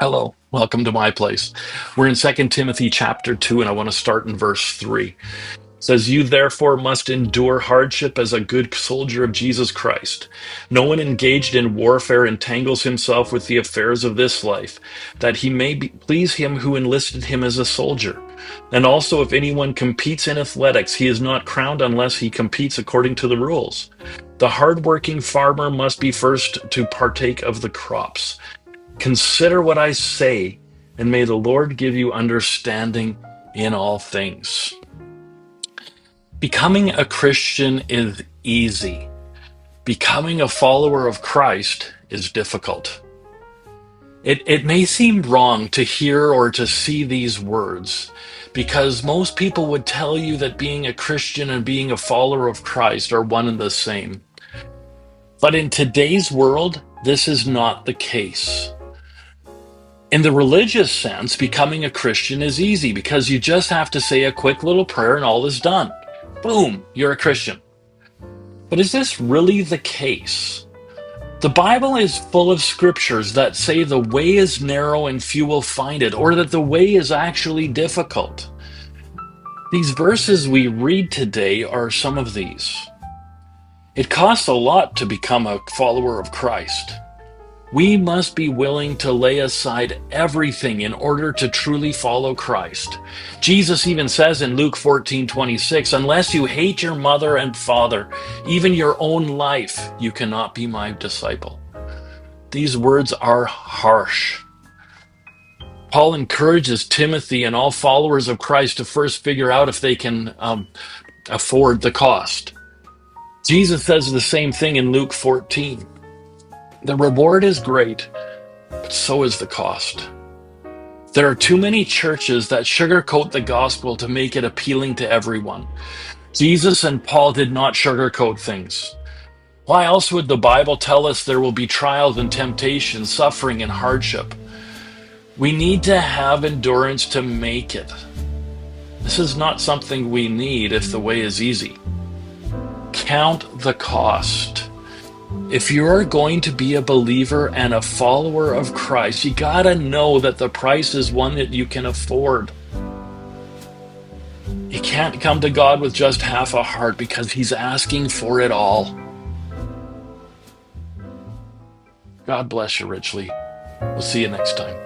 Hello, welcome to my place. We're in Second Timothy chapter 2, and I want to start in verse 3. It says, "You therefore must endure hardship as a good soldier of Jesus Christ. No one engaged in warfare entangles himself with the affairs of this life, that he may please him who enlisted him as a soldier. And also, if anyone competes in athletics, he is not crowned unless he competes according to the rules. The hardworking farmer must be first to partake of the crops. Consider what I say, and may the Lord give you understanding in all things." Becoming a Christian is easy. Becoming a follower of Christ is difficult. It may seem wrong to hear or to see these words because most people would tell you that being a Christian and being a follower of Christ are one and the same. But in today's world, this is not the case. In the religious sense, becoming a Christian is easy because you just have to say a quick little prayer and all is done. Boom, you're a Christian. But is this really the case? The Bible is full of scriptures that say the way is narrow and few will find it, or that the way is actually difficult. These verses we read today are some of these. It costs a lot to become a follower of Christ. We must be willing to lay aside everything in order to truly follow Christ. Jesus even says in Luke 14:26, "Unless you hate your mother and father, even your own life, you cannot be my disciple." These words are harsh. Paul encourages Timothy and all followers of Christ to first figure out if they can afford the cost. Jesus says the same thing in Luke 14. The reward is great, but so is the cost. There are too many churches that sugarcoat the gospel to make it appealing to everyone. Jesus and Paul did not sugarcoat things. Why else would the Bible tell us there will be trials and temptations, suffering and hardship? We need to have endurance to make it. This is not something we need if the way is easy. Count the cost. If you're going to be a believer and a follower of Christ, you gotta know that the price is one that you can afford. You can't come to God with just half a heart because He's asking for it all. God bless you richly. We'll see you next time.